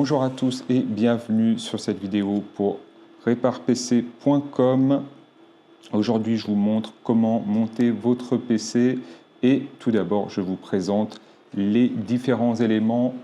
Bonjour à tous et bienvenue sur cette vidéo pour reparepc.com. Aujourd'hui, je vous montre comment monter votre PC et tout d'abord, je vous présente les différents éléments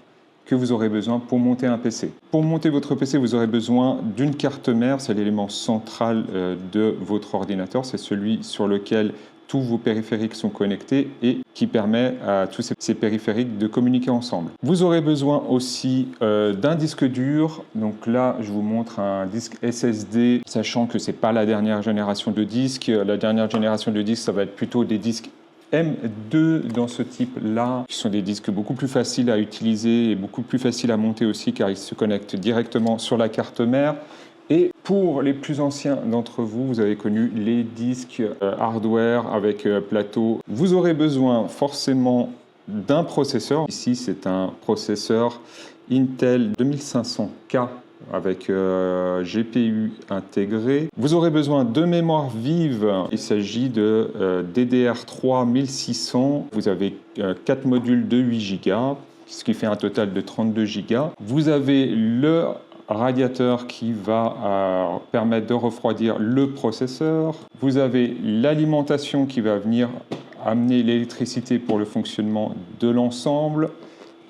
que vous aurez besoin pour monter un PC. Pour monter votre PC, vous aurez besoin d'une carte mère, c'est l'élément central de votre ordinateur, c'est celui sur lequel tous vos périphériques sont connectés et qui permet à tous ces périphériques de communiquer ensemble. Vous aurez besoin aussi d'un disque dur. Donc là, je vous montre un disque SSD, sachant que c'est pas la dernière génération de disques. La dernière génération de disques, ça va être plutôt des disques M2 dans ce type-là, qui sont des disques beaucoup plus faciles à utiliser et beaucoup plus faciles à monter aussi, car ils se connectent directement sur la carte mère. Et pour les plus anciens d'entre vous, vous avez connu les disques hardware avec plateau. Vous aurez besoin forcément d'un processeur. Ici, c'est un processeur Intel 2500K avec GPU intégré. Vous aurez besoin de mémoire vive. Il s'agit de DDR3 1600. Vous avez 4 modules de 8 Go, ce qui fait un total de 32 Go. Vous avez le radiateur qui va permettre de refroidir le processeur. Vous avez l'alimentation qui va venir amener l'électricité pour le fonctionnement de l'ensemble.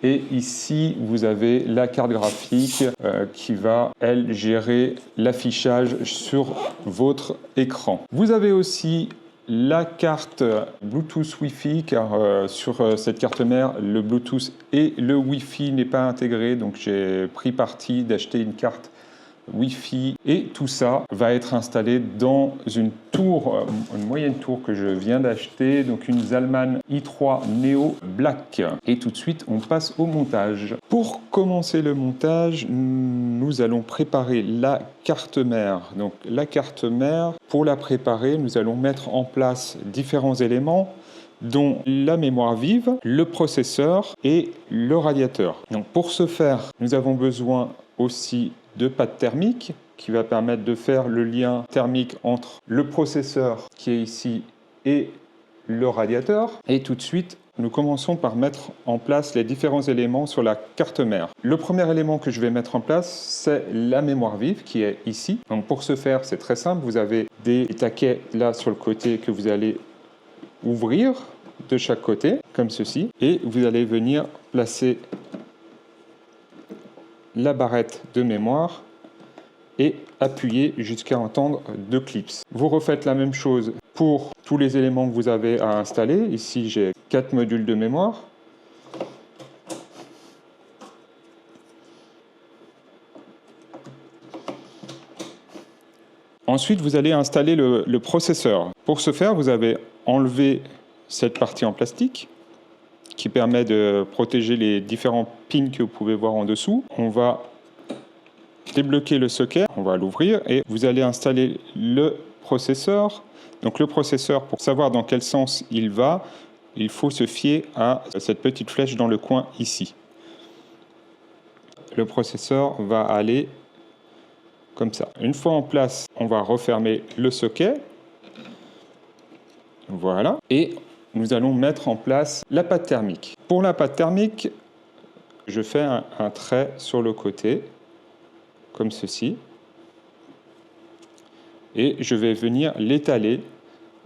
Et ici, vous avez la carte graphique qui va, elle, gérer l'affichage sur votre écran. Vous avez aussi la carte Bluetooth Wi-Fi, car sur cette carte mère, le Bluetooth et le Wi-Fi n'est pas intégré, donc j'ai pris parti d'acheter une carte Wi-Fi et tout ça va être installé dans une tour, une moyenne tour que je viens d'acheter, donc une Zalman i3 Neo Black. Et tout de suite, on passe au montage. Pour commencer le montage, nous allons préparer la carte mère. Donc la carte mère, pour la préparer, nous allons mettre en place différents éléments, dont la mémoire vive, le processeur et le radiateur. Donc pour ce faire, nous avons besoin aussi de pâte thermique qui va permettre de faire le lien thermique entre le processeur qui est ici et le radiateur. Et tout de suite, nous commençons par mettre en place les différents éléments sur la carte mère. Le premier élément que je vais mettre en place, c'est la mémoire vive qui est ici. Donc pour ce faire, c'est très simple. Vous avez des taquets là sur le côté que vous allez ouvrir de chaque côté, comme ceci. Et vous allez venir placer la barrette de mémoire et appuyer jusqu'à entendre 2 clips. Vous refaites la même chose pour tous les éléments que vous avez à installer. Ici, j'ai 4 modules de mémoire. Ensuite, vous allez installer le processeur. Pour ce faire, vous avez enlevé cette partie en plastique qui permet de protéger les différents pins que vous pouvez voir en dessous. On va débloquer le socket, on va l'ouvrir et vous allez installer le processeur. Donc le processeur, pour savoir dans quel sens il va, il faut se fier à cette petite flèche dans le coin ici. Le processeur va aller comme ça. Une fois en place, on va refermer le socket. Voilà. Et nous allons mettre en place la pâte thermique. Pour la pâte thermique, je fais un trait sur le côté, comme ceci. Et je vais venir l'étaler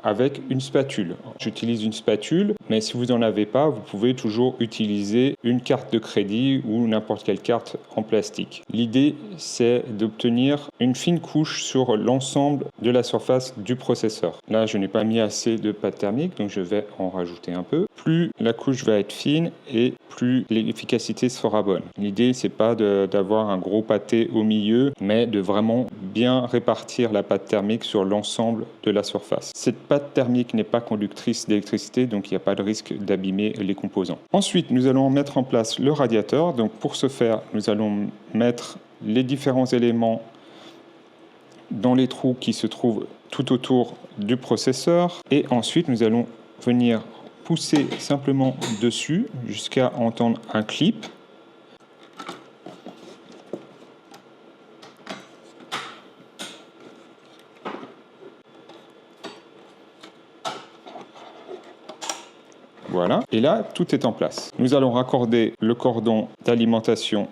avec une spatule. J'utilise une spatule, mais si vous n'en avez pas, vous pouvez toujours utiliser une carte de crédit ou n'importe quelle carte en plastique. L'idée, c'est d'obtenir une fine couche sur l'ensemble de la surface du processeur. Là, je n'ai pas mis assez de pâte thermique, donc je vais en rajouter un peu. Plus la couche va être fine et plus l'efficacité sera bonne. L'idée, c'est pas d'avoir un gros pâté au milieu, mais de vraiment bien répartir la pâte thermique sur l'ensemble de la surface. Cette pâte thermique n'est pas conductrice d'électricité, donc il n'y a pas de risque d'abîmer les composants. Ensuite, nous allons mettre en place le radiateur. Donc pour ce faire, nous allons mettre les différents éléments dans les trous qui se trouvent tout autour du processeur. Et ensuite, nous allons venir pousser simplement dessus jusqu'à entendre un clip. Voilà, et là, tout est en place. Nous allons raccorder le cordon d'alimentation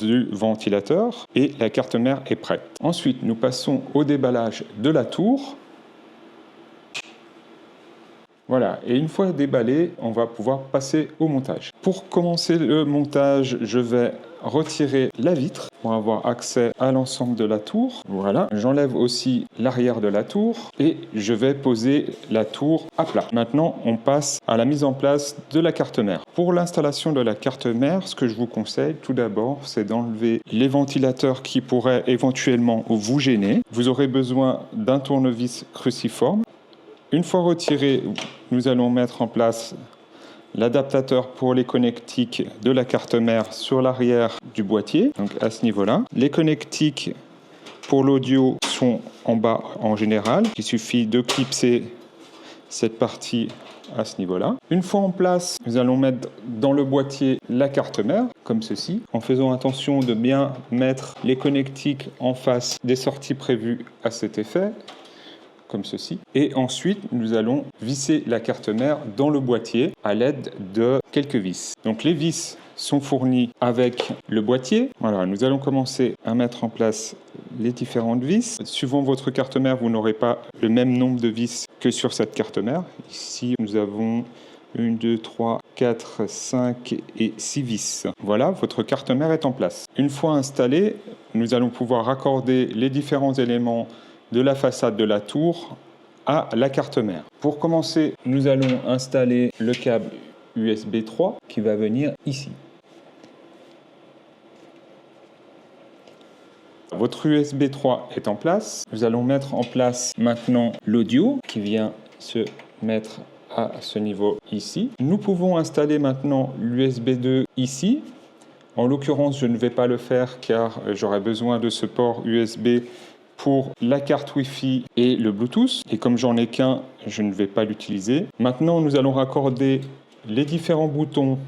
du ventilateur et la carte mère est prête. Ensuite, nous passons au déballage de la tour. Voilà, et une fois déballé, on va pouvoir passer au montage. Pour commencer le montage, je vais retirer la vitre pour avoir accès à l'ensemble de la tour. Voilà, j'enlève aussi l'arrière de la tour et je vais poser la tour à plat. Maintenant, on passe à la mise en place de la carte mère. Pour l'installation de la carte mère, ce que je vous conseille tout d'abord, c'est d'enlever les ventilateurs qui pourraient éventuellement vous gêner. Vous aurez besoin d'un tournevis cruciforme. Une fois retiré, nous allons mettre en place l'adaptateur pour les connectiques de la carte mère sur l'arrière du boîtier, donc à ce niveau-là. Les connectiques pour l'audio sont en bas en général. Il suffit de clipser cette partie à ce niveau-là. Une fois en place, nous allons mettre dans le boîtier la carte mère, comme ceci, en faisant attention de bien mettre les connectiques en face des sorties prévues à cet effet, comme ceci. Et ensuite, nous allons visser la carte mère dans le boîtier à l'aide de quelques vis. Donc les vis sont fournies avec le boîtier. Voilà, nous allons commencer à mettre en place les différentes vis. Suivant votre carte mère, vous n'aurez pas le même nombre de vis que sur cette carte mère. Ici, nous avons 1, 2, 3, 4, 5 et 6 vis. Voilà, votre carte mère est en place. Une fois installée, nous allons pouvoir raccorder les différents éléments de la façade de la tour à la carte mère. Pour commencer, nous allons installer le câble USB 3 qui va venir ici. Votre USB 3 est en place. Nous allons mettre en place maintenant l'audio qui vient se mettre à ce niveau ici. Nous pouvons installer maintenant l'USB 2 ici. En l'occurrence, je ne vais pas le faire car j'aurai besoin de ce port USB pour la carte Wi-Fi et le Bluetooth. Et comme j'en ai qu'un, je ne vais pas l'utiliser. Maintenant, nous allons raccorder les différents boutons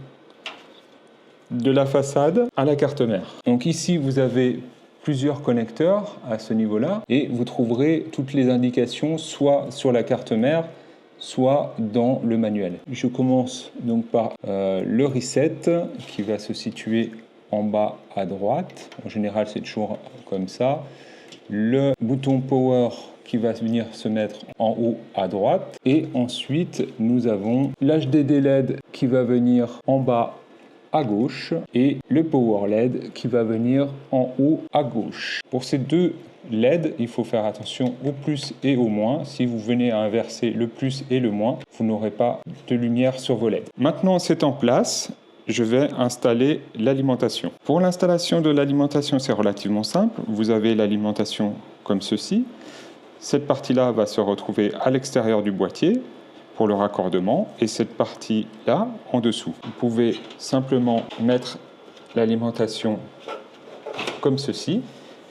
de la façade à la carte mère. Donc ici, vous avez plusieurs connecteurs à ce niveau-là et vous trouverez toutes les indications soit sur la carte mère, soit dans le manuel. Je commence donc par le reset qui va se situer en bas à droite. En général, c'est toujours comme ça. Le bouton Power qui va venir se mettre en haut à droite. Et ensuite, nous avons l'HDD LED qui va venir en bas à gauche et le Power LED qui va venir en haut à gauche. Pour ces deux LED, il faut faire attention au plus et au moins. Si vous venez à inverser le plus et le moins, vous n'aurez pas de lumière sur vos LED. Maintenant, c'est en place. Je vais installer l'alimentation. Pour l'installation de l'alimentation, c'est relativement simple. Vous avez l'alimentation comme ceci. Cette partie-là va se retrouver à l'extérieur du boîtier pour le raccordement et cette partie-là en dessous. Vous pouvez simplement mettre l'alimentation comme ceci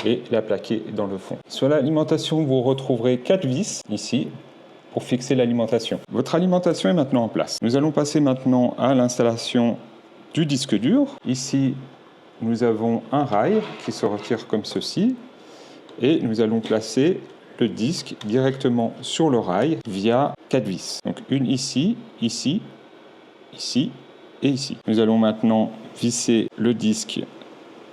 et la plaquer dans le fond. Sur l'alimentation, vous retrouverez 4 vis ici pour fixer l'alimentation. Votre alimentation est maintenant en place. Nous allons passer maintenant à l'installation du disque dur. Ici, nous avons un rail qui se retire comme ceci et nous allons placer le disque directement sur le rail via 4 vis. Donc une ici, ici, ici et ici. Nous allons maintenant visser le disque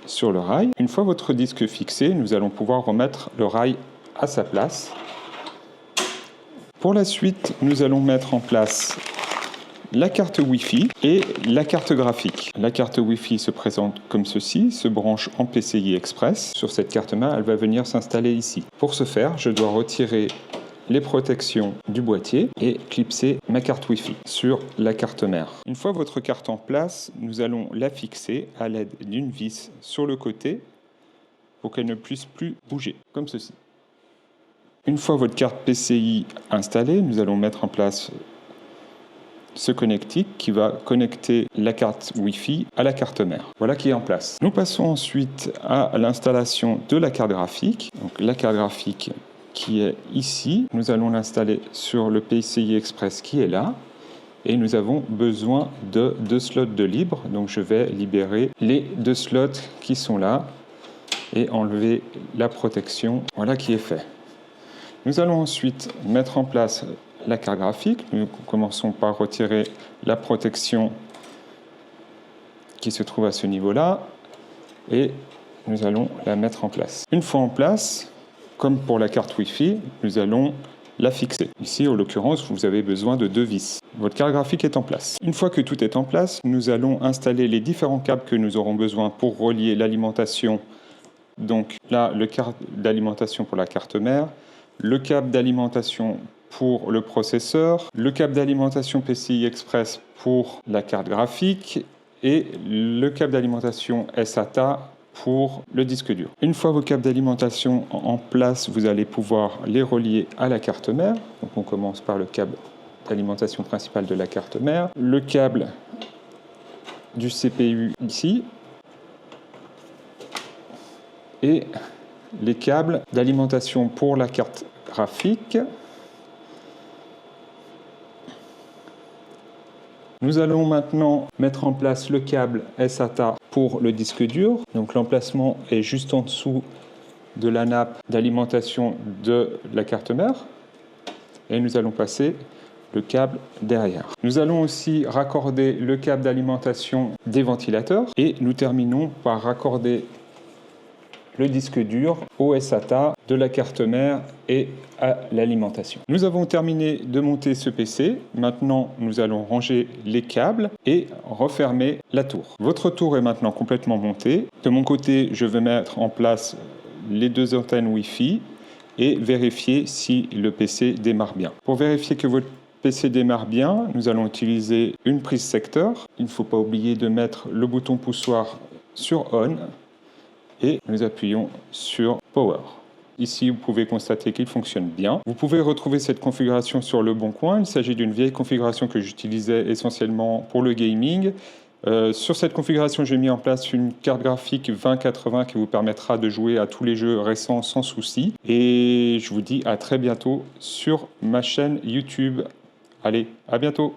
sur le rail. Une fois votre disque fixé, nous allons pouvoir remettre le rail à sa place. Pour la suite, nous allons mettre en place la carte Wi-Fi et la carte graphique. La carte Wi-Fi se présente comme ceci, se branche en PCI Express. Sur cette carte mère, elle va venir s'installer ici. Pour ce faire, je dois retirer les protections du boîtier et clipser ma carte Wi-Fi sur la carte mère. Une fois votre carte en place, nous allons la fixer à l'aide d'une vis sur le côté pour qu'elle ne puisse plus bouger, comme ceci. Une fois votre carte PCI installée, nous allons mettre en place ce connectique qui va connecter la carte Wi-Fi à la carte mère. Voilà qui est en place. Nous passons ensuite à l'installation de la carte graphique. Donc la carte graphique qui est ici, nous allons l'installer sur le PCI Express qui est là. Et nous avons besoin de 2 slots de libre. Donc je vais libérer les 2 slots qui sont là et enlever la protection. Voilà qui est fait. Nous allons ensuite mettre en place la carte graphique. Nous commençons par retirer la protection qui se trouve à ce niveau-là. et nous allons la mettre en place. Une fois en place, comme pour la carte Wi-Fi, nous allons la fixer. Ici, en l'occurrence, vous avez besoin de 2 vis. Votre carte graphique est en place. Une fois que tout est en place, nous allons installer les différents câbles que nous aurons besoin pour relier l'alimentation. Donc là, le câble d'alimentation pour la carte mère, le câble d'alimentation pour le processeur, le câble d'alimentation PCI Express pour la carte graphique et le câble d'alimentation SATA pour le disque dur. Une fois vos câbles d'alimentation en place, vous allez pouvoir les relier à la carte mère. Donc on commence par le câble d'alimentation principale de la carte mère, le câble du CPU ici et les câbles d'alimentation pour la carte graphique. Nous allons maintenant mettre en place le câble SATA pour le disque dur. Donc l'emplacement est juste en dessous de la nappe d'alimentation de la carte mère. Et nous allons passer le câble derrière. Nous allons aussi raccorder le câble d'alimentation des ventilateurs. Et nous terminons par raccorder le disque dur au SATA de la carte mère et à l'alimentation. Nous avons terminé de monter ce PC. Maintenant, nous allons ranger les câbles et refermer la tour. Votre tour est maintenant complètement montée. De mon côté, je vais mettre en place les 2 antennes Wi-Fi et vérifier si le PC démarre bien. Pour vérifier que votre PC démarre bien, nous allons utiliser une prise secteur. Il ne faut pas oublier de mettre le bouton poussoir sur On et nous appuyons sur Power. Ici, vous pouvez constater qu'il fonctionne bien. Vous pouvez retrouver cette configuration sur Le Bon Coin. Il s'agit d'une vieille configuration que j'utilisais essentiellement pour le gaming. Sur cette configuration, j'ai mis en place une carte graphique 2080 qui vous permettra de jouer à tous les jeux récents sans souci. Et je vous dis à très bientôt sur ma chaîne YouTube. Allez, à bientôt!